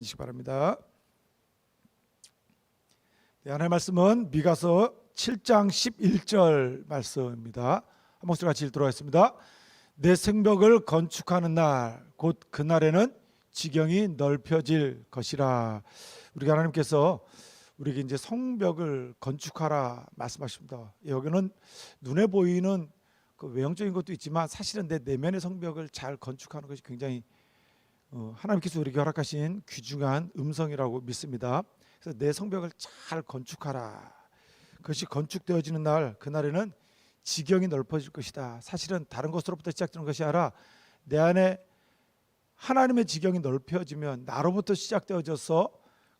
시기 바랍니다. 네, 하나님의 말씀은 미가서 7장 11절 말씀입니다. 한 목소리 같이 읽도록 하겠습니다. 내 성벽을 건축하는 날 곧 그날에는 지경이 넓혀질 것이라. 우리가 하나님께서 우리에게 이제 성벽을 건축하라 말씀하십니다. 여기는 눈에 보이는 그 외형적인 것도 있지만 사실은 내 내면의 성벽을 잘 건축하는 것이 굉장히 하나님께서 우리에게 허락하신 귀중한 음성이라고 믿습니다. 그래서 내 성벽을 잘 건축하라. 그것이 건축되어지는 날, 그날에는 지경이 넓어질 것이다. 사실은 다른 것으로부터 시작되는 것이 아니라 내 안에 하나님의 지경이 넓혀지면 나로부터 시작되어져서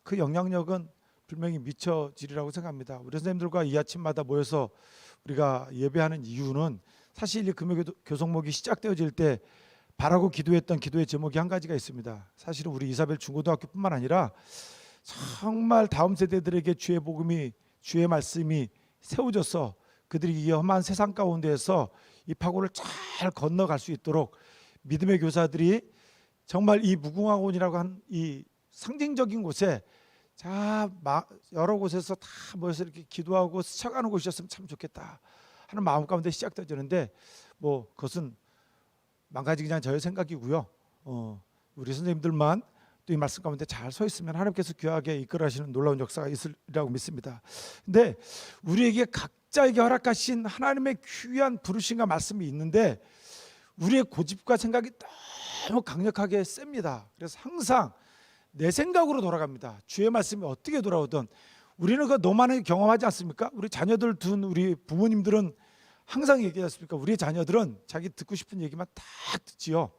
그 영향력은 분명히 미쳐지리라고 생각합니다. 우리 선생님들과 이 아침마다 모여서 우리가 예배하는 이유는 사실 이 금요 교성목이 시작되어질 때 바라고 기도했던 기도의 제목이 한 가지가 있습니다. 사실은 우리 이사벨 중고등학교뿐만 아니라 정말 다음 세대들에게 주의 복음이, 주의 말씀이 세워져서 그들이 이 험한 세상 가운데에서 이 파고를 잘 건너갈 수 있도록 믿음의 교사들이 정말 이 무궁화원이라고 한 이 상징적인 곳에 여러 곳에서 다 모여서 이렇게 기도하고 스쳐가는 곳이었으면 참 좋겠다 하는 마음 가운데 시작되어지는데, 뭐 그것은 망가지기 전 저의 생각이고요. 우리 선생님들만 또 이 말씀 가운데 잘 서 있으면 하나님께서 귀하게 이끌어가시는 놀라운 역사가 있으리라고 믿습니다. 근데 우리에게 각자에게 허락하신 하나님의 귀한 부르심과 말씀이 있는데 우리의 고집과 생각이 너무 강력하게 셉니다. 그래서 항상 내 생각으로 돌아갑니다. 주의 말씀이 어떻게 돌아오든 우리는 그 너무 많이 경험하지 않습니까? 우리 자녀들 둔 우리 부모님들은 항상 얘기하지 않습니까? 우리 자녀들은 자기 듣고 싶은 얘기만 다 듣지요.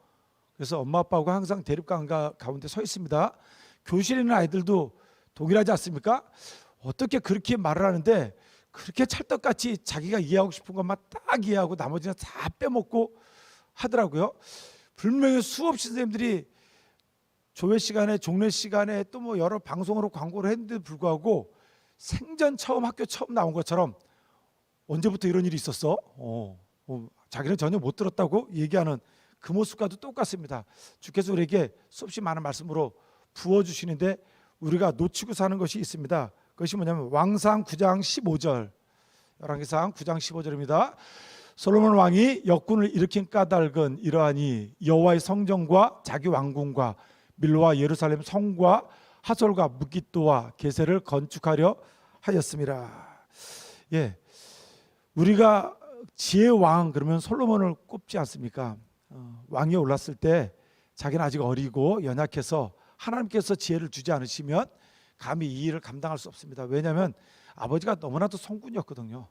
그래서 엄마 아빠하고 항상 대립관 가운데 서 있습니다. 교실에 있는 아이들도 동일하지 않습니까? 어떻게 그렇게 말을 하는데 그렇게 찰떡같이 자기가 이해하고 싶은 것만 딱 이해하고 나머지는 다 빼먹고 하더라고요. 분명히 수없이 선생님들이 조회 시간에, 종례 시간에 또 뭐 여러 방송으로 광고를 했는데도 불구하고 생전 처음 학교 처음 나온 것처럼 언제부터 이런 일이 있었어? 자기는 전혀 못 들었다고 얘기하는 그 모습과도 똑같습니다. 주께서 우리에게 수없이 많은 말씀으로 부어주시는데 우리가 놓치고 사는 것이 있습니다. 그것이 뭐냐면 왕상 9장 15절, 열왕기상 9장 15절입니다. 솔로몬 왕이 역군을 일으킨 까닭은 이러하니 여호와의 성전과 자기 왕궁과 밀로와 예루살렘 성과 하솔과 므깃도와 게셀을 건축하려 하였습니다. 예, 우리가 지혜의 왕 그러면 솔로몬을 꼽지 않습니까? 왕이 올랐을 때 자기는 아직 어리고 연약해서 하나님께서 지혜를 주지 않으시면 감히 이 일을 감당할 수 없습니다. 왜냐하면 아버지가 너무나도 성군이었거든요.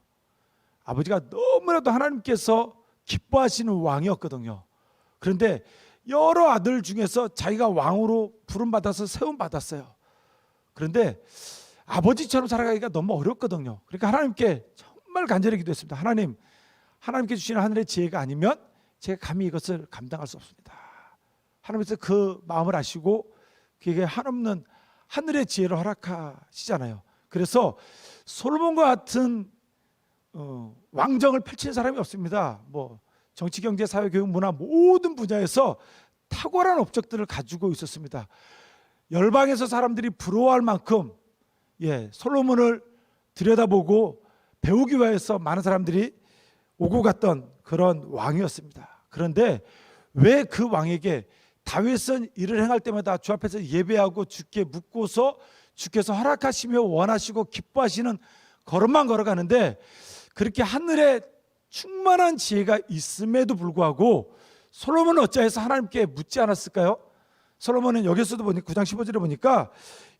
아버지가 너무나도 하나님께서 기뻐하시는 왕이었거든요. 그런데 여러 아들 중에서 자기가 왕으로 부름받아서 세움받았어요. 그런데 아버지처럼 살아가기가 너무 어렵거든요. 그러니까 하나님께 정말 간절히 기도했습니다. 하나님께 주시는 하늘의 지혜가 아니면 제가 감히 이것을 감당할 수 없습니다. 하나님께서 그 마음을 아시고 그에게 한없는 하늘의 지혜를 허락하시잖아요. 그래서 솔로몬과 같은 왕정을 펼친 사람이 없습니다. 뭐 정치, 경제, 사회, 교육, 문화 모든 분야에서 탁월한 업적들을 가지고 있었습니다. 열방에서 사람들이 부러워할 만큼 솔로몬을 들여다보고 배우기 위해서 많은 사람들이 오고 갔던 그런 왕이었습니다. 그런데 왜 그 왕에게 다윗은 일을 행할 때마다 주 앞에서 예배하고 주께 묻고서 주께서 허락하시며 원하시고 기뻐하시는 걸음만 걸어가는데 그렇게 하늘에 충만한 지혜가 있음에도 불구하고 솔로몬은 어찌해서 하나님께 묻지 않았을까요? 솔로몬은 여기서도 보니까 9장 15절에 보니까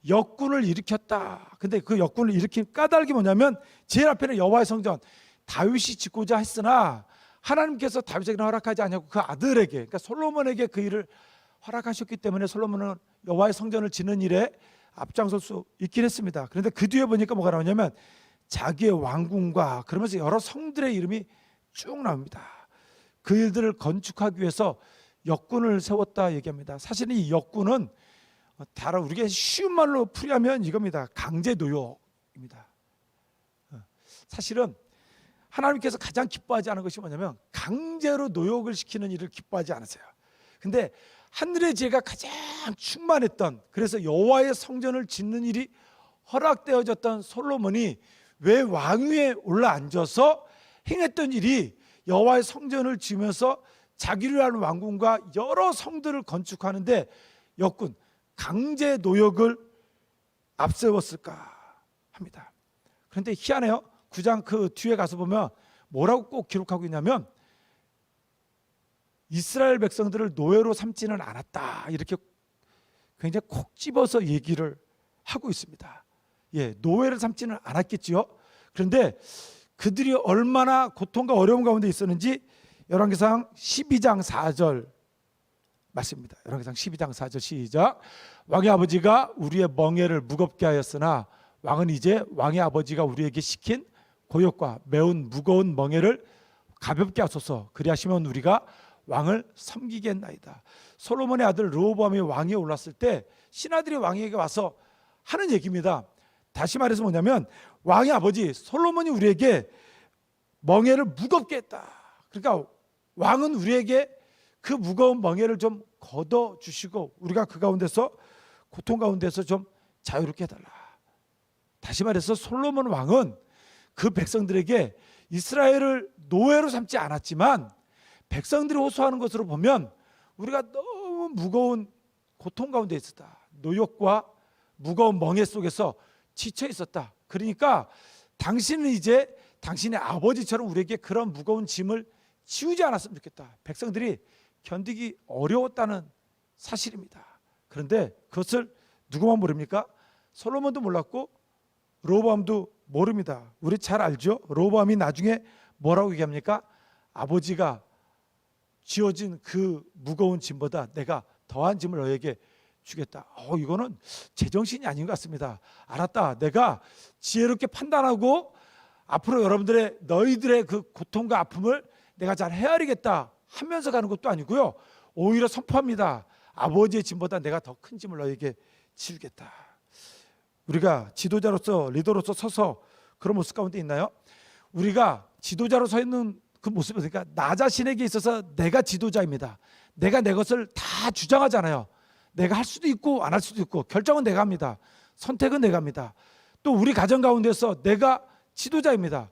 역군을 일으켰다. 근데 그 역군을 일으킨 까닭이 뭐냐면 제일 앞에는 여호와의 성전, 다윗이 짓고자 했으나 하나님께서 다윗에게 허락하지 않냐고 그 아들에게, 그러니까 솔로몬에게 그 일을 허락하셨기 때문에 솔로몬은 여호와의 성전을 짓는 일에 앞장설 수 있긴 했습니다. 그런데 그 뒤에 보니까 뭐가 나오냐면 자기의 왕궁과 그러면서 여러 성들의 이름이 쭉 나옵니다. 그 일들을 건축하기 위해서 역군을 세웠다 얘기합니다. 사실은 이 역군은 다른 우리가 쉬운 말로 풀이하면 이겁니다. 강제 노역입니다. 사실은 하나님께서 가장 기뻐하지 않은 것이 뭐냐면 강제로 노역을 시키는 일을 기뻐하지 않으세요. 근데 하늘의 지혜가 가장 충만했던, 그래서 여호와의 성전을 짓는 일이 허락되어졌던 솔로몬이 왜 왕위에 올라앉아서 행했던 일이 여호와의 성전을 지으면서 자기를 위한 왕궁과 여러 성들을 건축하는데 역군 강제 노역을 앞세웠을까 합니다. 그런데 희한해요. 9장 그 뒤에 가서 보면 뭐라고 꼭 기록하고 있냐면 이스라엘 백성들을 노예로 삼지는 않았다, 이렇게 굉장히 콕 집어서 얘기를 하고 있습니다. 예, 노예를 삼지는 않았겠지요. 그런데 그들이 얼마나 고통과 어려움 가운데 있었는지 열왕기상 12장 4절 말씀입니다. 열왕기상 12장 4절 시작. 왕의 아버지가 우리의 멍에를 무겁게 하였으나 왕은 이제 왕의 아버지가 우리에게 시킨 고역과 매운 무거운 멍에를 가볍게 하소서. 그리하시면 우리가 왕을 섬기겠나이다. 솔로몬의 아들 르호보암이 왕위에 올랐을 때 신하들이 왕에게 와서 하는 얘기입니다. 다시 말해서 뭐냐면 왕의 아버지 솔로몬이 우리에게 멍에를 무겁게 했다. 그러니까 왕은 우리에게 그 무거운 멍에를 좀 걷어주시고 우리가 그 가운데서 고통 가운데서 좀 자유롭게 해달라. 다시 말해서 솔로몬 왕은 그 백성들에게 이스라엘을 노예로 삼지 않았지만 백성들이 호소하는 것으로 보면 우리가 너무 무거운 고통 가운데 있었다. 노역과 무거운 멍에 속에서 지쳐 있었다. 그러니까 당신은 이제 당신의 아버지처럼 우리에게 그런 무거운 짐을 지우지 않았으면 좋겠다. 백성들이 견디기 어려웠다는 사실입니다. 그런데 그것을 누구만 모릅니까? 솔로몬도 몰랐고 르호보암도 모릅니다. 우리 잘 알죠? 르호보암이 나중에 뭐라고 얘기합니까? 아버지가 지어진 그 무거운 짐보다 내가 더한 짐을 너에게 주겠다. 이거는 제정신이 아닌 것 같습니다. 알았다. 내가 지혜롭게 판단하고 앞으로 너희들의 그 고통과 아픔을 내가 잘 헤아리겠다 하면서 가는 것도 아니고요. 오히려 선포합니다. 아버지의 짐보다 내가 더 큰 짐을 너에게 지우겠다. 우리가 지도자로서 리더로서 서서 그런 모습 가운데 있나요? 우리가 지도자로 서 있는 그 모습을 보니까 나 자신에게 있어서 내가 지도자입니다. 내가 내 것을 다 주장하잖아요. 내가 할 수도 있고 안 할 수도 있고 결정은 내가 합니다. 선택은 내가 합니다. 또 우리 가정 가운데서 내가 지도자입니다.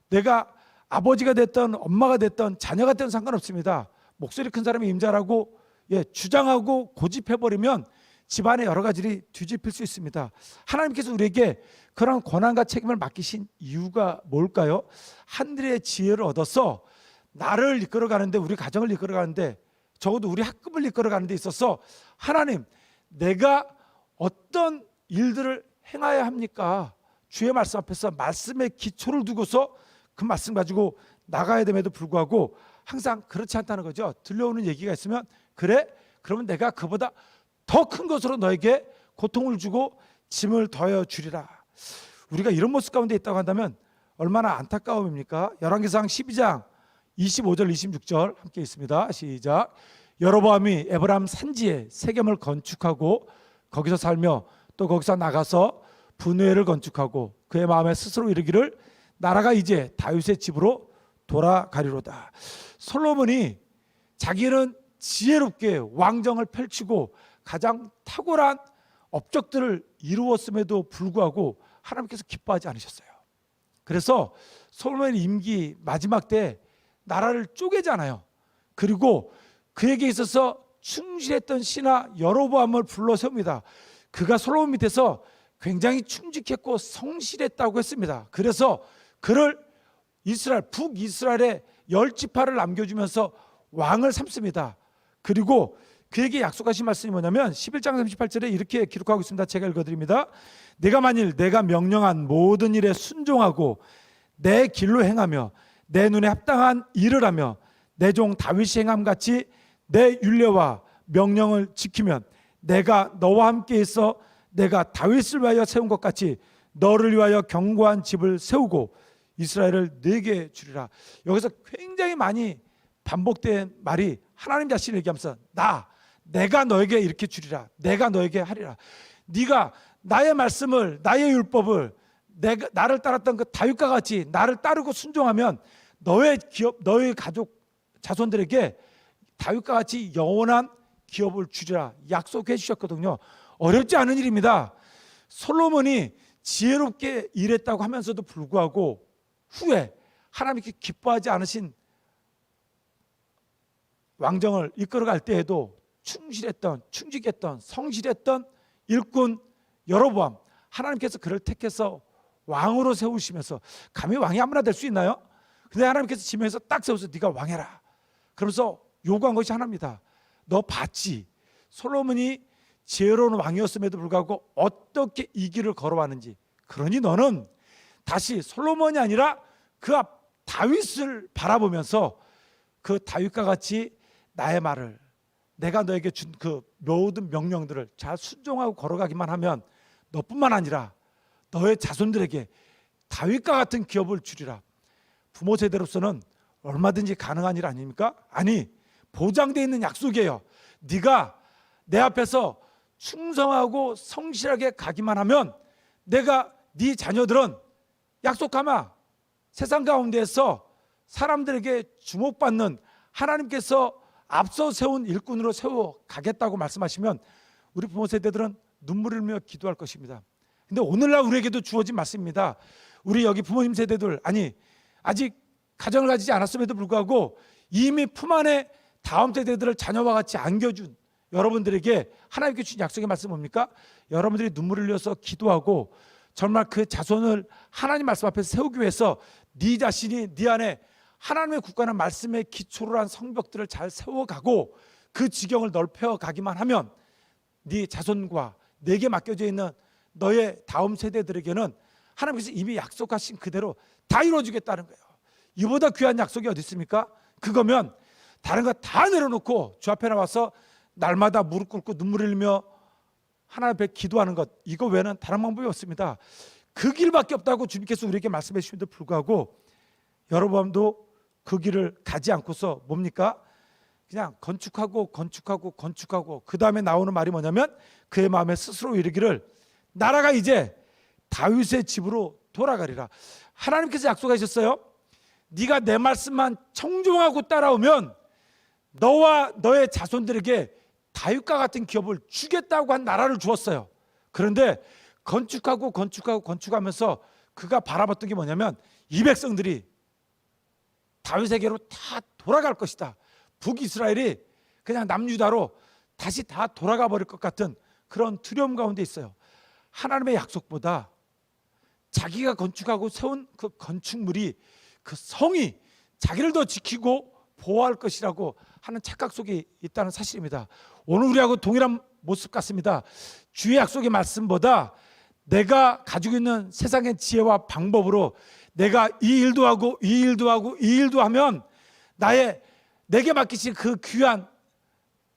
내가 아버지가 됐던 엄마가 됐던 자녀가 됐든 상관없습니다. 목소리 큰 사람이 임자라고 주장하고 고집해버리면 집안의 여러 가지를 뒤집힐 수 있습니다. 하나님께서 우리에게 그런 권한과 책임을 맡기신 이유가 뭘까요? 하늘의 지혜를 얻어서 나를 이끌어가는데, 우리 가정을 이끌어가는데, 적어도 우리 학급을 이끌어가는 데 있어서 하나님, 내가 어떤 일들을 행해야 합니까? 주의 말씀 앞에서 말씀의 기초를 두고서 그 말씀 가지고 나가야 됨에도 불구하고 항상 그렇지 않다는 거죠. 들려오는 얘기가 있으면 그래? 그러면 내가 그보다 더 큰 것으로 너에게 고통을 주고 짐을 더해 주리라. 우리가 이런 모습 가운데 있다고 한다면 얼마나 안타까움입니까? 열왕기상 12장 25절 26절 함께 있습니다. 시작. 여로보암이 에브라임 산지에 세겜을 건축하고 거기서 살며 또 거기서 나가서 분회를 건축하고 그의 마음에 스스로 이르기를 나라가 이제 다윗의 집으로 돌아가리로다. 솔로몬이 자기는 지혜롭게 왕정을 펼치고 가장 탁월한 업적들을 이루었음에도 불구하고 하나님께서 기뻐하지 않으셨어요. 그래서 솔로몬의 임기 마지막 때 나라를 쪼개잖아요. 그리고 그에게 있어서 충실했던 신하 여로보암을 불러 세웁니다. 그가 솔로몬 밑에서 굉장히 충직했고 성실했다고 했습니다. 그래서 그를 북이스라엘의 10지파를 남겨주면서 왕을 삼습니다. 그리고 그에게 약속하신 말씀이 뭐냐면 11장 38절에 이렇게 기록하고 있습니다. 제가 읽어드립니다. 내가 만일 내가 명령한 모든 일에 순종하고 내 길로 행하며 내 눈에 합당한 일을 하며 내 종 다윗이 행함같이 내 율례와 명령을 지키면 내가 너와 함께 있어 내가 다윗을 위하여 세운 것 같이 너를 위하여 견고한 집을 세우고 이스라엘을 네게 주리라. 여기서 굉장히 많이 반복된 말이 하나님 자신을 얘기하면서 내가 너에게 이렇게 주리라. 내가 너에게 하리라. 네가 나의 말씀을, 나의 율법을 나를 따랐던 그 다윗과 같이 나를 따르고 순종하면 너의 기업, 너의 가족 자손들에게 다윗과 같이 영원한 기업을 주리라 약속해 주셨거든요. 어렵지 않은 일입니다. 솔로몬이 지혜롭게 일했다고 하면서도 불구하고 후에 하나님께 기뻐하지 않으신 왕정을 이끌어갈 때에도 충직했던 성실했던 일꾼 여로보암, 하나님께서 그를 택해서 왕으로 세우시면서, 감히 왕이 아무나 될 수 있나요? 근데 하나님께서 지명해서 딱 세워서 네가 왕해라 그러면서 요구한 것이 하나입니다. 너 봤지? 솔로몬이 지혜로운 왕이었음에도 불구하고 어떻게 이 길을 걸어왔는지. 그러니 너는 다시 솔로몬이 아니라 그 앞 다윗을 바라보면서 그 다윗과 같이 나의 말을, 내가 너에게 준 그 모든 명령들을 잘 순종하고 걸어가기만 하면 너뿐만 아니라 너의 자손들에게 다윗과 같은 기업을 주리라. 부모 세대로서는 얼마든지 가능한 일 아닙니까? 아니, 보장되어 있는 약속이에요. 네가 내 앞에서 충성하고 성실하게 가기만 하면 내가 네 자녀들은 약속하마 세상 가운데에서 사람들에게 주목받는, 하나님께서 앞서 세운 일꾼으로 세워가겠다고 말씀하시면 우리 부모 세대들은 눈물을 흘리며 기도할 것입니다. 근데 오늘날 우리에게도 주어진 말씀입니다. 우리 여기 부모님 세대들, 아니 아직 가정을 가지지 않았음에도 불구하고 이미 품 안에 다음 세대들을 자녀와 같이 안겨준 여러분들에게 하나님께 주신 약속의 말씀 뭡니까? 여러분들이 눈물을 흘려서 기도하고 정말 그 자손을 하나님 말씀 앞에서 세우기 위해서 네 자신이 네 안에 하나님의 국가는 말씀의 기초로 한 성벽들을 잘 세워가고 그 지경을 넓혀가기만 하면 네 자손과 내게 맡겨져 있는 너의 다음 세대들에게는 하나님께서 이미 약속하신 그대로 다 이루어주겠다는 거예요. 이보다 귀한 약속이 어디 있습니까? 그거면 다른 거 다 내려놓고 주 앞에 나와서 날마다 무릎 꿇고 눈물 흘리며 하나님 앞에 기도하는 것, 이거 외에는 다른 방법이 없습니다. 그 길밖에 없다고 주님께서 우리에게 말씀해 주심에도 불구하고 여러분도 그 길을 가지 않고서 뭡니까? 그냥 건축하고 그 다음에 나오는 말이 뭐냐면 그의 마음에 스스로 이르기를 나라가 이제 다윗의 집으로 돌아가리라. 하나님께서 약속하셨어요. 네가 내 말씀만 청종하고 따라오면 너와 너의 자손들에게 다윗과 같은 기업을 주겠다고 한 나라를 주었어요. 그런데 건축하면서 그가 바라봤던 게 뭐냐면 이 백성들이 다윗에게로 다 돌아갈 것이다. 북이스라엘이 그냥 남유다로 다시 다 돌아가 버릴 것 같은 그런 두려움 가운데 있어요. 하나님의 약속보다 자기가 건축하고 세운 그 건축물이, 그 성이 자기를 더 지키고 보호할 것이라고 하는 착각 속에 있다는 사실입니다. 오늘 우리하고 동일한 모습 같습니다. 주의 약속의 말씀보다 내가 가지고 있는 세상의 지혜와 방법으로 내가 이 일도 하고 이 일도 하고 이 일도 하면 내게 맡기신 그 귀한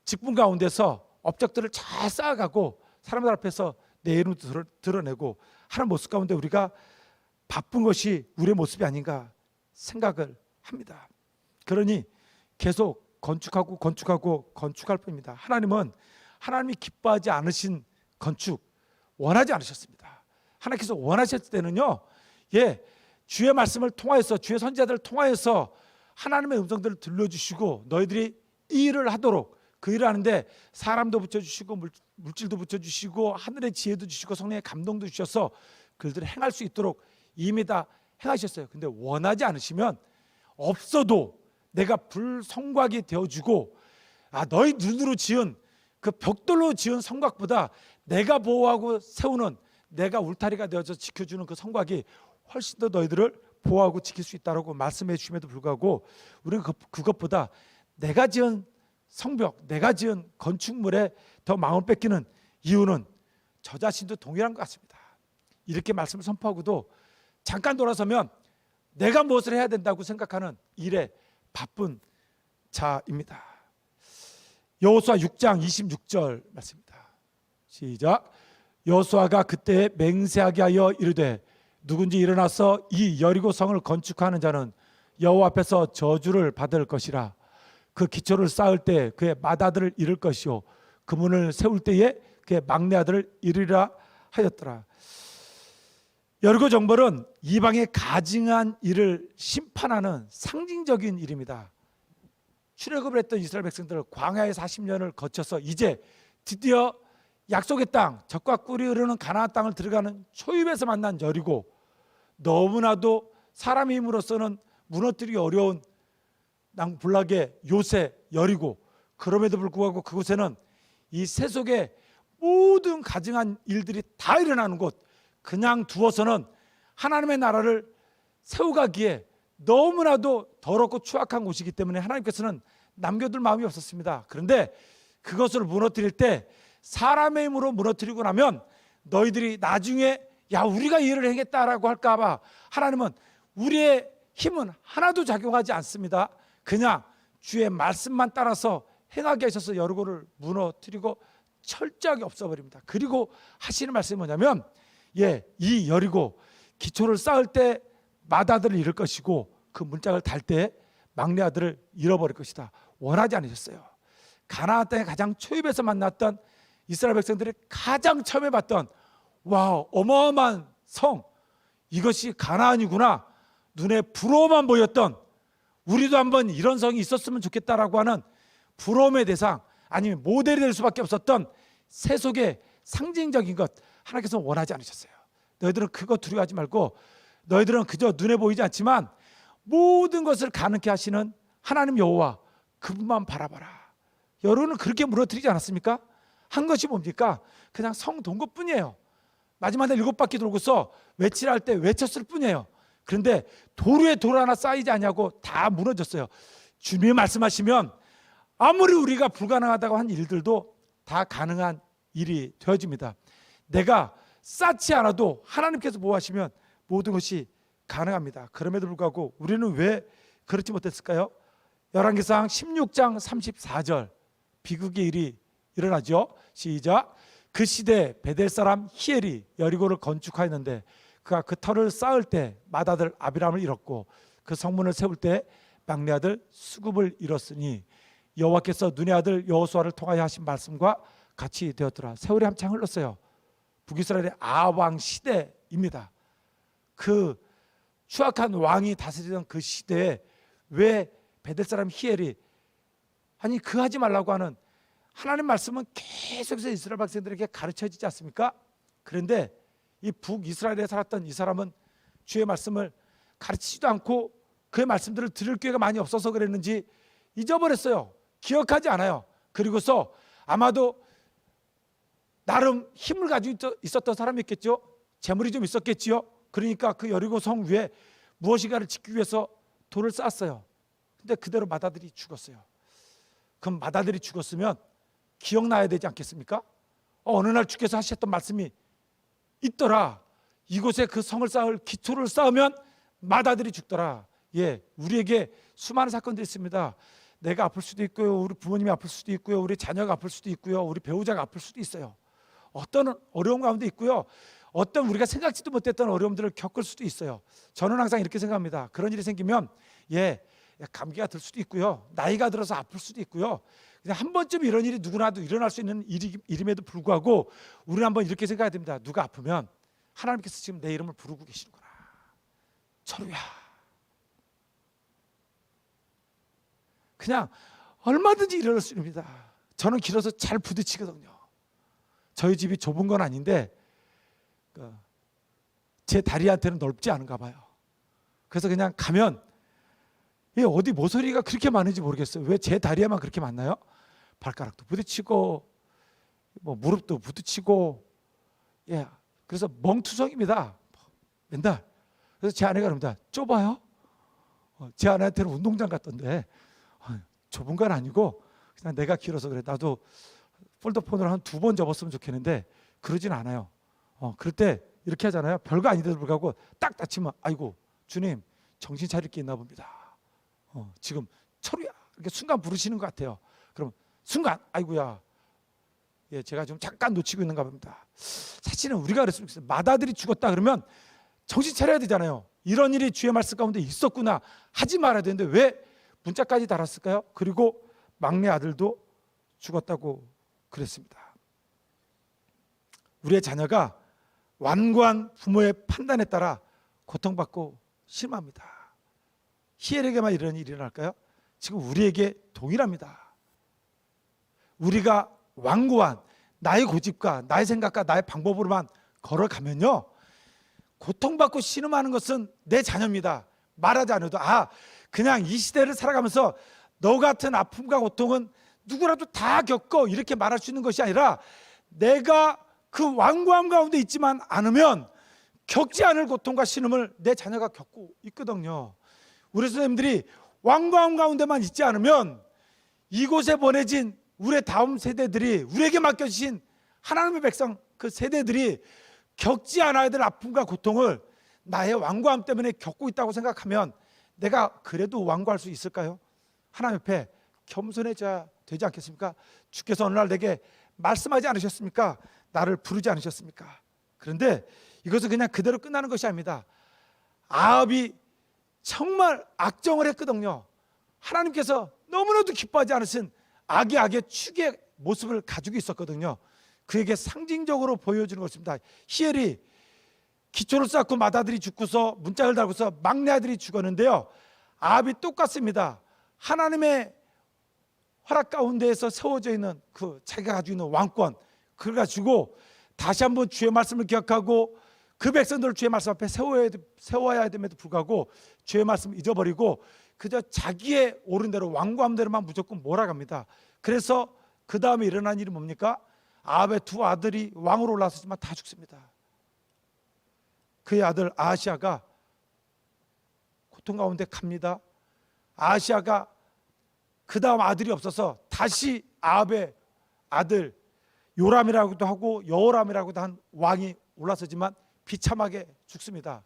직분 가운데서 업적들을 잘 쌓아가고 사람들 앞에서 내 이름을 드러내고 하는 모습 가운데 우리가 바쁜 것이 우리의 모습이 아닌가 생각을 합니다. 그러니 계속 건축할 뿐입니다. 하나님은 하나님이 기뻐하지 않으신 건축 원하지 않으셨습니다. 하나님께서 원하셨을 때는요, 주의 말씀을 통하여서, 주의 선지자들을 통하여서 하나님의 음성들을 들려주시고 너희들이 이 일을 하도록, 그 일을 하는데 사람도 붙여주시고 물질도 붙여주시고 하늘의 지혜도 주시고 성령의 감동도 주셔서 그들을 행할 수 있도록 이미 다 행하셨어요. 근데 원하지 않으시면 없어도 내가 불성곽이 되어주고, 너희 눈으로 지은 그 벽돌로 지은 성곽보다 내가 보호하고 세우는, 내가 울타리가 되어서 지켜주는 그 성곽이 훨씬 더 너희들을 보호하고 지킬 수 있다고 말씀해 주심에도 불구하고 우리는 그것보다 내가 지은 성벽, 내가 지은 건축물에 더 마음을 뺏기는 이유는 저 자신도 동일한 것 같습니다. 이렇게 말씀을 선포하고도 잠깐 돌아서면 내가 무엇을 해야 된다고 생각하는 일에 바쁜 자입니다. 여호수아 6장 26절 말씀입니다. 시작. 여호수아가 그때 맹세하게 하여 이르되 누군지 일어나서 이 여리고 성을 건축하는 자는 여호와 앞에서 저주를 받을 것이라. 그 기초를 쌓을 때 그의 맏아들을 잃을 것이요 그 문을 세울 때에 그의 막내 아들을 잃으리라 하였더라. 여리고 정벌은 이방의 가증한 일을 심판하는 상징적인 일입니다. 출애굽을 했던 이스라엘 백성들 광야의 40년을 거쳐서 이제 드디어 약속의 땅, 젖과 꿀이 흐르는 가나안 땅을 들어가는 초입에서 만난 여리고, 너무나도 사람의 힘으로서는 무너뜨리기 어려운 낭불락의 요새 여리고, 그럼에도 불구하고 그곳에는 이 세속의 모든 가증한 일들이 다 일어나는 곳, 그냥 두어서는 하나님의 나라를 세워가기에 너무나도 더럽고 추악한 곳이기 때문에 하나님께서는 남겨둘 마음이 없었습니다. 그런데 그것을 무너뜨릴 때 사람의 힘으로 무너뜨리고 나면 너희들이 나중에 야 우리가 이 일을 행했다라고 할까 봐 하나님은 우리의 힘은 하나도 작용하지 않습니다. 그냥 주의 말씀만 따라서 행하게 하셔서 여리고를 무너뜨리고 철저하게 없애버립니다. 그리고 하시는 말씀이 뭐냐면 이 여리고 기초를 쌓을 때 맏아들을 잃을 것이고 그 문짝을 달 때 막내 아들을 잃어버릴 것이다. 원하지 않으셨어요. 가나안 땅에 가장 초입에서 만났던 이스라엘 백성들이 가장 처음에 봤던 와 어마어마한 성, 이것이 가나안이구나, 눈에 부러워만 보였던, 우리도 한번 이런 성이 있었으면 좋겠다라고 하는 부러움의 대상, 아니면 모델이 될 수밖에 없었던 세속의 상징적인 것, 하나님께서 원하지 않으셨어요. 너희들은 그거 두려워하지 말고 너희들은 그저 눈에 보이지 않지만 모든 것을 가능케 하시는 하나님 여호와 그분만 바라봐라. 여러분은 그렇게 무너뜨리지 않았습니까? 한 것이 뭡니까? 그냥 성 돈 것뿐이에요. 마지막 날 7바퀴 돌고서 외치라 할 때 외쳤을 뿐이에요. 그런데 도로에 돌 하나 쌓이지 않냐고 다 무너졌어요. 주님이 말씀하시면 아무리 우리가 불가능하다고 한 일들도 다 가능한 일이 되어집니다. 내가 쌓지 않아도 하나님께서 보호하시면 모든 것이 가능합니다. 그럼에도 불구하고 우리는 왜 그렇지 못했을까요? 열왕기상 16장 34절 비극의 일이 일어나죠. 시작. 그 시대에 베델 사람 히엘이 여리고를 건축하였는데 그가 그 터를 쌓을 때 맏아들 아비람을 잃었고 그 성문을 세울 때 막내 아들 수굽을 잃었으니 여호와께서 눈의 아들 여호수아를 통하여 하신 말씀과 같이 되었더라. 세월이 한참 흘렀어요. 북이스라엘의 아왕 시대입니다. 그 추악한 왕이 다스리던 그 시대에 왜 베델 사람 히엘이 아니 그 하지 말라고 하는 하나님 말씀은 계속해서 이스라엘 백성들에게 가르쳐지지 않습니까? 그런데 이 북이스라엘에 살았던 이 사람은 주의 말씀을 가르치지도 않고 그의 말씀들을 들을 기회가 많이 없어서 그랬는지 잊어버렸어요. 기억하지 않아요. 그리고서 아마도 나름 힘을 가지고 있었던 사람이 있겠죠. 재물이 좀 있었겠지요. 그러니까 그 여리고 성 위에 무엇인가를 짓기 위해서 돌을 쌓았어요. 근데 그대로 맏아들이 죽었어요. 그럼 맏아들이 죽었으면 기억나야 되지 않겠습니까? 어느 날 주께서 하셨던 말씀이 있더라. 이곳에 그 성을 쌓을 기초를 쌓으면 맏아들이 죽더라. 우리에게 수많은 사건들이 있습니다. 내가 아플 수도 있고요, 우리 부모님이 아플 수도 있고요, 우리 자녀가 아플 수도 있고요, 우리 배우자가 아플 수도 있어요. 어떤 어려움 가운데 있고요, 어떤 우리가 생각지도 못했던 어려움들을 겪을 수도 있어요. 저는 항상 이렇게 생각합니다. 그런 일이 생기면 감기가 들 수도 있고요, 나이가 들어서 아플 수도 있고요, 그냥 한 번쯤 이런 일이 누구나도 일어날 수 있는 일임에도 불구하고 우리는 한번 이렇게 생각해야 됩니다. 누가 아프면 하나님께서 지금 내 이름을 부르고 계시는구나. 철우야. 그냥 얼마든지 일어날 수 있습니다. 저는 길어서 잘 부딪히거든요. 저희 집이 좁은 건 아닌데 제 다리한테는 넓지 않은가 봐요. 그래서 그냥 가면 어디 모서리가 그렇게 많은지 모르겠어요. 왜 제 다리에만 그렇게 많나요? 발가락도 부딪히고 무릎도 부딪히고 그래서 멍투성입니다. 맨날. 그래서 제 아내가 그럽니다. 좁아요? 제 아내한테는 운동장 같던데 좁은 건 아니고 그냥 내가 길어서 그래. 나도 폴더폰으로 한 2번 접었으면 좋겠는데 그러진 않아요. 그럴 때 이렇게 하잖아요. 별거 아닌데도 불구하고 딱 다치면 아이고 주님 정신 차릴 게 있나 봅니다. 지금 철우야 이렇게 순간 부르시는 것 같아요. 그럼 순간 아이고야 제가 좀 잠깐 놓치고 있는가 봅니다. 사실은 우리가 그랬으면 좋겠어요. 맏아들이 죽었다 그러면 정신 차려야 되잖아요. 이런 일이 주의 말씀 가운데 있었구나 하지 말아야 되는데 왜 문자까지 달았을까요? 그리고 막내 아들도 죽었다고 그랬습니다. 우리의 자녀가 완고한 부모의 판단에 따라 고통받고 실망합니다. 히엘에게만 이런 일이 일어날까요? 지금 우리에게 동일합니다. 우리가 완고한 나의 고집과 나의 생각과 나의 방법으로만 걸어가면요, 고통받고 신음하는 것은 내 자녀입니다. 말하지 않아도 그냥 이 시대를 살아가면서 너 같은 아픔과 고통은 누구라도 다 겪어, 이렇게 말할 수 있는 것이 아니라 내가 그 완고함 가운데 있지만 않으면 겪지 않을 고통과 신음을 내 자녀가 겪고 있거든요. 우리 선생님들이 완고함 가운데만 있지 않으면 이곳에 보내진 우리의 다음 세대들이, 우리에게 맡겨주신 하나님의 백성 그 세대들이 겪지 않아야 될 아픔과 고통을 나의 완고함 때문에 겪고 있다고 생각하면 내가 그래도 완고할 수 있을까요? 하나님 앞에 겸손해져야 되지 않겠습니까? 주께서 어느 날 내게 말씀하지 않으셨습니까? 나를 부르지 않으셨습니까? 그런데 이것은 그냥 그대로 끝나는 것이 아닙니다. 아합이 정말 악정을 했거든요. 하나님께서 너무나도 기뻐하지 않으신 악의 축의 모습을 가지고 있었거든요. 그에게 상징적으로 보여주는 것입니다. 히엘이 기초를 쌓고 맏아들이 죽고서 문짝을 달고서 막내 아들이 죽었는데요, 아합이 똑같습니다. 하나님의 허락 가운데에서 세워져 있는 그 자기가 가지고 있는 왕권, 그걸 가지고 다시 한번 주의 말씀을 기억하고 그 백성들을 주의 말씀 앞에 세워야 됨에도 불구하고 주의 말씀을 잊어버리고 그저 자기의 옳은 대로 완고함대로만 무조건 몰아갑니다. 그래서 그 다음에 일어난 일이 뭡니까? 아합의 두 아들이 왕으로 올라섰지만 다 죽습니다. 그의 아들 아하시아가 고통 가운데 갑니다. 아하시아가 그 다음 아들이 없어서 다시 아합의 아들 요람이라고도 하고 여호람이라고도 한 왕이 올라서지만 비참하게 죽습니다.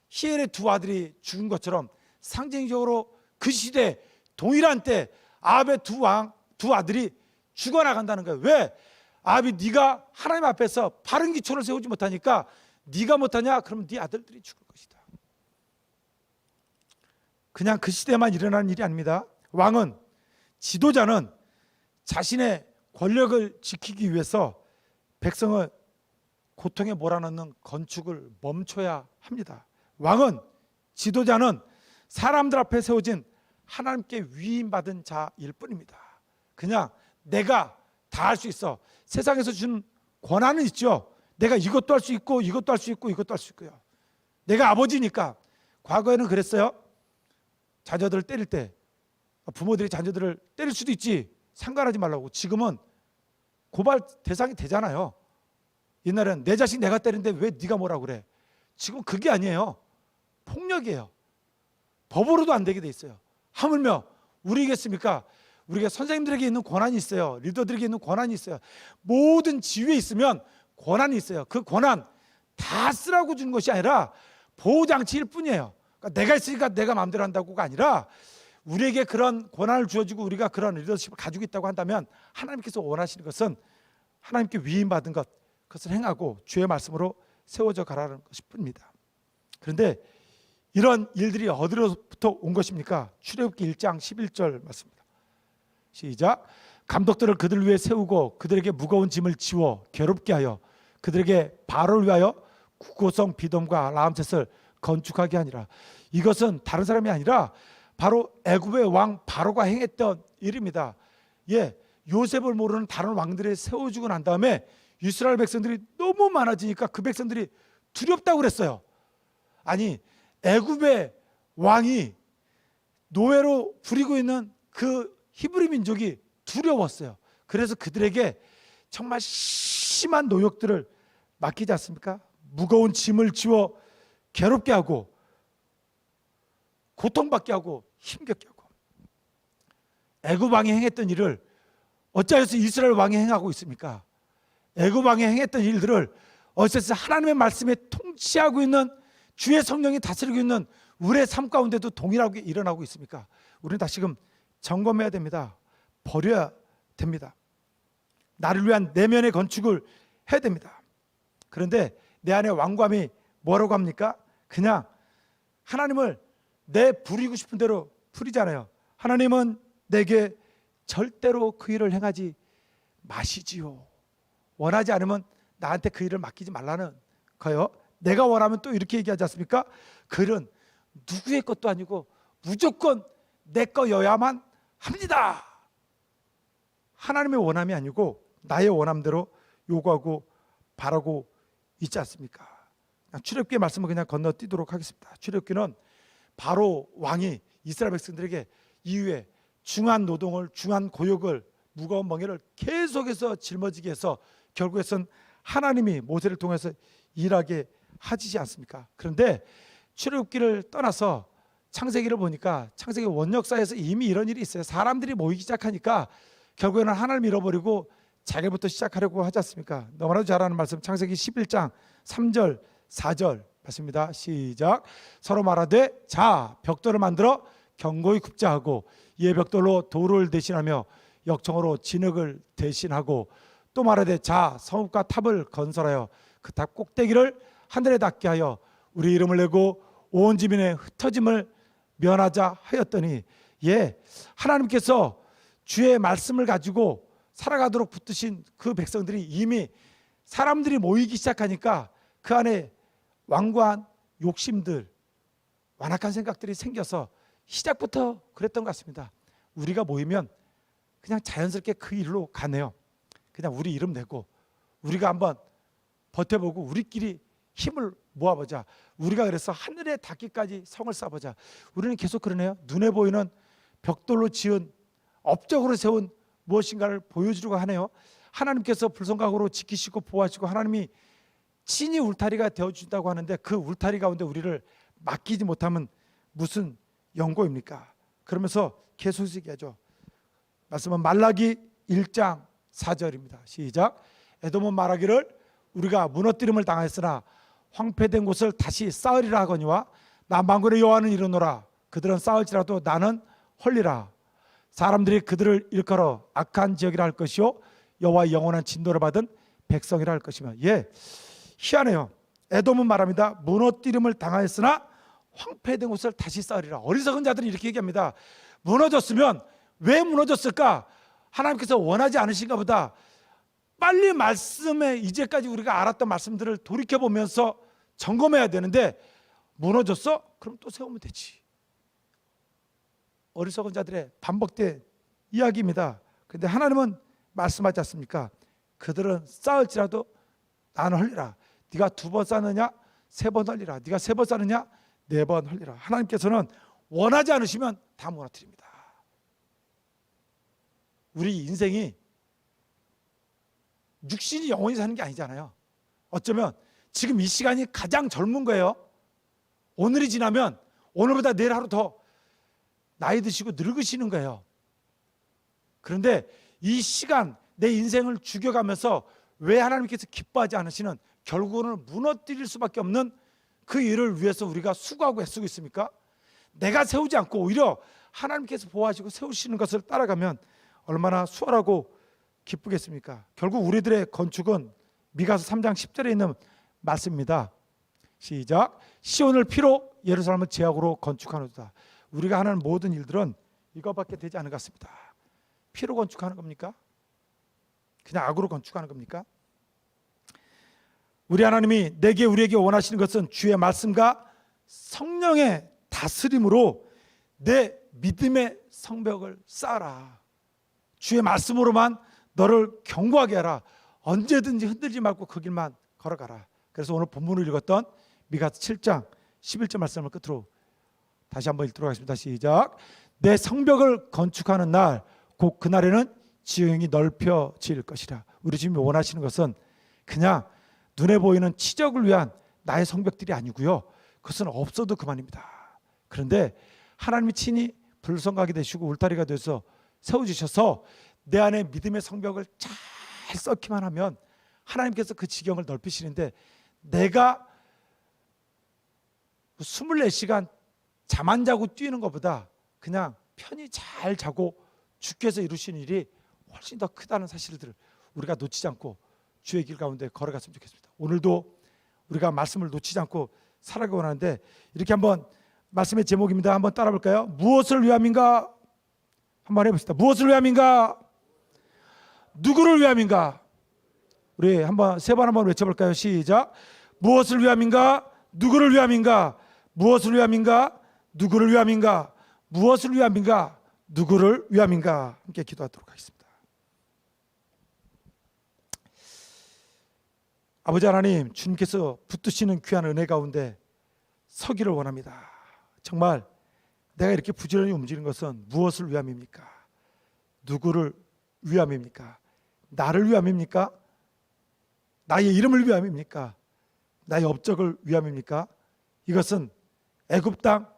히엘의 두 아들이 죽은 것처럼 상징적으로 그 시대 동일한 때 아합의 두 아들이 죽어나간다는 거예요. 왜? 아합이 네가 하나님 앞에서 바른 기초를 세우지 못하니까 네가 못하냐? 그러면 네 아들들이 죽을 것이다. 그냥 그 시대만 일어나는 일이 아닙니다. 왕은, 지도자는 자신의 권력을 지키기 위해서 백성을 고통에 몰아넣는 건축을 멈춰야 합니다. 왕은, 지도자는 사람들 앞에 세워진 하나님께 위임받은 자일 뿐입니다. 그냥 내가 다 할 수 있어. 세상에서 준 권한은 있죠. 내가 이것도 할 수 있고 이것도 할 수 있고 이것도 할 수 있고요. 내가 아버지니까. 과거에는 그랬어요. 자녀들을 때릴 때 부모들이 자녀들을 때릴 수도 있지, 상관하지 말라고. 지금은 고발 대상이 되잖아요. 옛날에는 내 자식 내가 때리는데 왜 네가 뭐라 그래. 지금 그게 아니에요. 폭력이에요. 법으로도 안 되게 돼 있어요. 하물며 우리겠습니까? 우리가 선생님들에게 있는 권한이 있어요. 리더들에게 있는 권한이 있어요. 모든 지위에 있으면 권한이 있어요. 그 권한 다 쓰라고 주는 것이 아니라 보호장치일 뿐이에요. 그러니까 내가 있으니까 내가 마음대로 한다고가 아니라 우리에게 그런 권한을 주어지고 우리가 그런 리더십을 가지고 있다고 한다면 하나님께서 원하시는 것은 하나님께 위임받은 것, 그것을 행하고 주의 말씀으로 세워져 가라는 것일 뿐입니다. 그런데 이런 일들이 어디로부터 온 것입니까? 출애굽기 1장 11절 말씀입니다. 시작. 감독들을 그들 위에 세우고 그들에게 무거운 짐을 지워 괴롭게 하여 그들에게 바로를 위하여 구고성 비돔과 라암셋을 건축하게 하니라. 이것은 다른 사람이 아니라 바로 애굽의 왕 바로가 행했던 일입니다. 요셉을 모르는 다른 왕들이 세워주고 난 다음에 이스라엘 백성들이 너무 많아지니까 그 백성들이 두렵다고 그랬어요. 아니, 애굽의 왕이 노예로 부리고 있는 그 히브리 민족이 두려웠어요. 그래서 그들에게 정말 심한 노역들을 맡기지 않습니까? 무거운 짐을 지워 괴롭게 하고 고통받게 하고 힘겹게 하고. 애굽 왕이 행했던 일을 어찌하여서 이스라엘 왕이 행하고 있습니까? 애굽 왕이 행했던 일들을 어찌해서 하나님의 말씀에 통치하고 있는 주의 성령이 다스리고 있는 우리의 삶 가운데도 동일하게 일어나고 있습니까? 우리는 다시금 점검해야 됩니다. 버려야 됩니다. 나를 위한 내면의 건축을 해야 됩니다. 그런데 내 안에 완고함이 뭐라고 합니까? 그냥 하나님을 내 부리고 싶은 대로 부리잖아요. 하나님은 내게 절대로 그 일을 행하지 마시지요. 원하지 않으면 나한테 그 일을 맡기지 말라는 거예요. 내가 원하면 또 이렇게 얘기하지 않습니까? 그 일은 누구의 것도 아니고 무조건 내 거여야만 합니다. 하나님의 원함이 아니고 나의 원함대로 요구하고 바라고 있지 않습니까? 출애굽기의 말씀을 그냥 건너뛰도록 하겠습니다. 출애굽기는 바로 왕이 이스라엘 백성들에게 이후에 중한 노동을, 중한 고역을, 무거운 멍에를 계속해서 짊어지게 해서 결국에선 하나님이 모세를 통해서 일하게 하시지 않습니까? 그런데 출애굽기를 떠나서 창세기를 보니까 창세기 원역사에서 이미 이런 일이 있어요. 사람들이 모이기 시작하니까 결국에는 하나님을 잃어버리고 자기부터 시작하려고 하지 않습니까? 너무나도 잘 아는 말씀, 창세기 11장 3절 4절 맞습니다. 시작. 서로 말하되 자 벽돌을 만들어 견고히 굽자 하고 이에 벽돌로 돌을 대신하며 역청으로 진흙을 대신하고 또 말하되 자 성읍과 탑을 건설하여 그 탑 꼭대기를 하늘에 닿게 하여 우리 이름을 내고 온 지민의 흩어짐을 면하자 하였더니 하나님께서 주의 말씀을 가지고 살아가도록 붙드신 그 백성들이 이미 사람들이 모이기 시작하니까 그 안에 완고한 욕심들, 완악한 생각들이 생겨서 시작부터 그랬던 것 같습니다. 우리가 모이면 그냥 자연스럽게 그 일로 가네요. 그냥 우리 이름 내고 우리가 한번 버텨보고 우리끼리 힘을 모아보자. 우리가 그래서 하늘에 닿기까지 성을 쌓아보자. 우리는 계속 그러네요. 눈에 보이는 벽돌로 지은 업적으로 세운 무엇인가를 보여주려고 하네요. 하나님께서 불성각으로 지키시고 보호하시고 하나님이 친히 울타리가 되어준다고 하는데 그 울타리 가운데 우리를 맡기지 못하면 무슨 영고입니까? 그러면서 계속 얘기하죠. 말씀은 말라기 1장 4절입니다. 시작. 에돔은 말하기를 우리가 무너뜨림을 당하였으나 황폐된 곳을 다시 쌓으리라 하거니와 나 만군의 여호와는 이르노라 그들은 쌓을지라도 나는 헐리라. 사람들이 그들을 일컬어 악한 지역이라 할 것이요 여호와의 영원한 진노를 받은 백성이라 할 것이며 희한해요. 에돔은 말합니다. 무너뜨림을 당하였으나 황폐된 곳을 다시 쌓으리라. 어리석은 자들이 이렇게 얘기합니다. 무너졌으면 왜 무너졌을까? 하나님께서 원하지 않으신가 보다. 빨리 말씀에 이제까지 우리가 알았던 말씀들을 돌이켜보면서 점검해야 되는데 무너졌어? 그럼 또 세우면 되지. 어리석은 자들의 반복된 이야기입니다. 그런데 하나님은 말씀하지 않습니까? 그들은 쌓을지라도 나는 헐리라. 네가 2번 쌓느냐 3번 헐리라. 네가 3번 쌓느냐 4번 헐리라. 하나님께서는 원하지 않으시면 다 무너뜨립니다. 우리 인생이 육신이 영원히 사는 게 아니잖아요. 어쩌면 지금 이 시간이 가장 젊은 거예요. 오늘이 지나면 오늘보다 내일 하루 더 나이 드시고 늙으시는 거예요. 그런데 이 시간 내 인생을 죽여가면서 왜 하나님께서 기뻐하지 않으시는 결국은 무너뜨릴 수밖에 없는 그 일을 위해서 우리가 수고하고 애쓰고 있습니까? 내가 세우지 않고 오히려 하나님께서 보호하시고 세우시는 것을 따라가면 얼마나 수월하고 기쁘겠습니까? 결국 우리들의 건축은 미가서 3장 10절에 있는 말씀입니다. 시작. 시온을 피로 예루살렘을 제약으로 건축하노다. 우리가 하는 모든 일들은 이것밖에 되지 않은 것 같습니다. 피로 건축하는 겁니까? 그냥 악으로 건축하는 겁니까? 우리 하나님이 우리에게 원하시는 것은 주의 말씀과 성령의 다스림으로 내 믿음의 성벽을 쌓아라. 주의 말씀으로만 너를 견고하게 하라. 언제든지 흔들지 말고 그 길만 걸어가라. 그래서 오늘 본문을 읽었던 미가서 7장 11절 말씀을 끝으로 다시 한번 읽도록 하겠습니다. 시작. 내 성벽을 건축하는 날 곧 그날에는 지형이 넓혀질 것이라. 우리 주님이 원하시는 것은 그냥 눈에 보이는 치적을 위한 나의 성벽들이 아니고요. 그것은 없어도 그만입니다. 그런데 하나님이 친히 불성각이 되시고 울타리가 돼서 세워주셔서 내 안에 믿음의 성벽을 잘 쌓기만 하면 하나님께서 그 지경을 넓히시는데 내가 24시간 잠 안 자고 뛰는 것보다 그냥 편히 잘 자고 주께서 이루신 일이 훨씬 더 크다는 사실들을 우리가 놓치지 않고 주의 길 가운데 걸어갔으면 좋겠습니다. 오늘도 우리가 말씀을 놓치지 않고 살아가고 하는데 이렇게 한번 말씀의 제목입니다. 한번 따라 볼까요? 무엇을 위함인가? 한번 해봅시다. 무엇을 위함인가? 누구를 위함인가? 우리 한번 3번 한번 외쳐볼까요? 시작. 무엇을 위함인가? 누구를 위함인가? 무엇을 위함인가? 누구를 위함인가? 무엇을 위함인가? 누구를 위함인가? 함께 기도하도록 하겠습니다. 아버지 하나님, 주님께서 붙드시는 귀한 은혜 가운데 서기를 원합니다. 정말 내가 이렇게 부지런히 움직이는 것은 무엇을 위함입니까? 누구를 위함입니까? 나를 위함입니까? 나의 이름을 위함입니까? 나의 업적을 위함입니까? 이것은 애굽 땅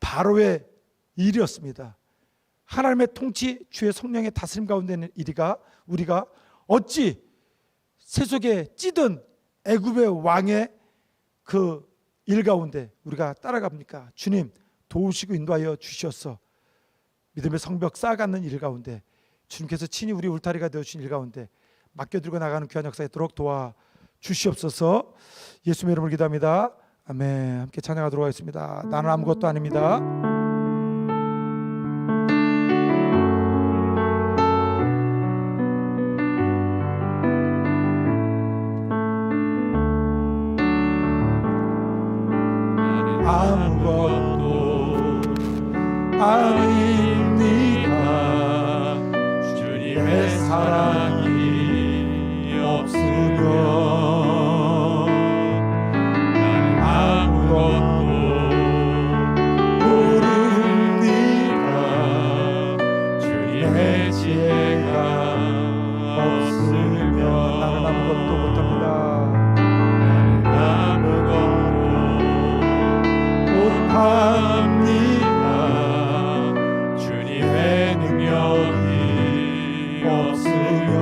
바로의 일이었습니다. 하나님의 통치, 주의 성령의 다스림 가운데 있는 우리가 어찌 세속에 찌든 애굽의 왕의 그 일 가운데 우리가 따라갑니까? 주님 도우시고 인도하여 주시옵소서. 믿음의 성벽 쌓아가는 일 가운데 주님께서 친히 우리 울타리가 되어주신 일 가운데 맡겨들고 나가는 귀한 역사 있도록 도와주시옵소서. 예수님의 이름으로 기도합니다. 아멘. 함께 찬양하도록 하겠습니다. 나는 아무것도 아닙니다. 아무것도 아닙니다. 주님의 사랑이 없으면 나는 아무것도 모릅니다. 주님의 지혜가 없으면 나는 아무것도 못합니다. 합니다. 주님의 능력이 없으면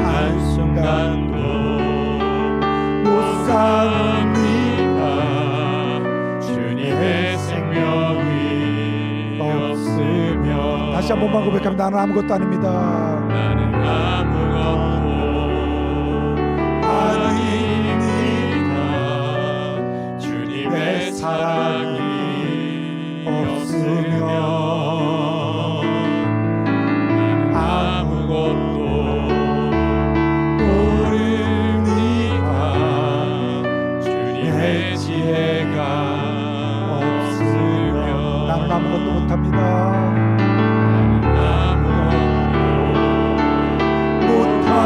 한순간도 못 삽니다. 주님의 생명이 없으면 다시 한 번만 고백합니다. 나는 아무것도 아닙니다. 나는 아무것도 사랑이 없으면 나는 아무것도 모릅니다. 주님의 지혜가 없으면 나는 아무것도 못합니다. 나는 아무것도 못합니다.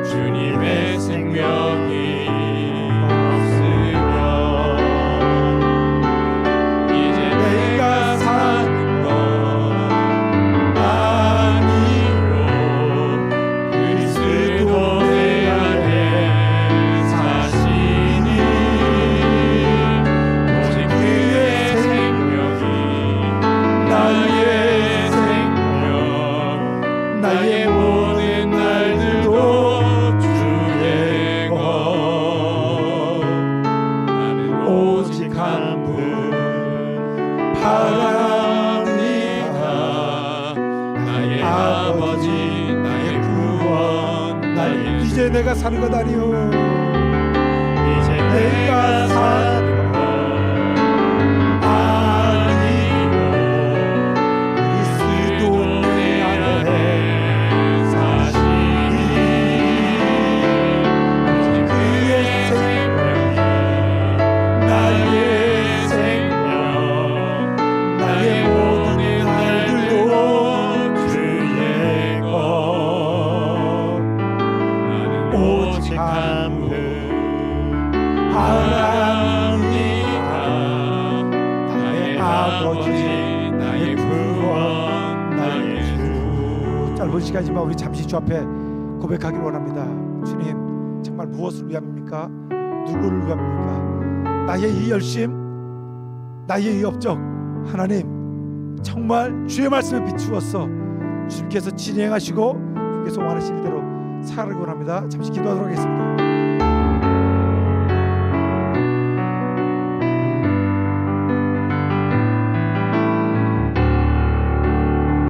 주님의 능력이 나의 모든 날들도 주의 것. 나는 오직 한 분 바랍니다. 나의 아버지, 나의 구원, 나의 이제 내가 사는 것 아니오. 이제 내가 사는 것 아니오. 그리스도 내 안에 짧은 시간이지만 우리 잠시 주 앞에 고백하길 원합니다. 주님, 정말 무엇을 위함입니까? 누구를 위함입니까? 나의 이 열심, 나의 이 업적, 하나님 정말 주의 말씀에 비추어서 주님께서 진행하시고 주님께서 원하실 대로 살아가기 원합니다. 잠시 기도하도록 하겠습니다.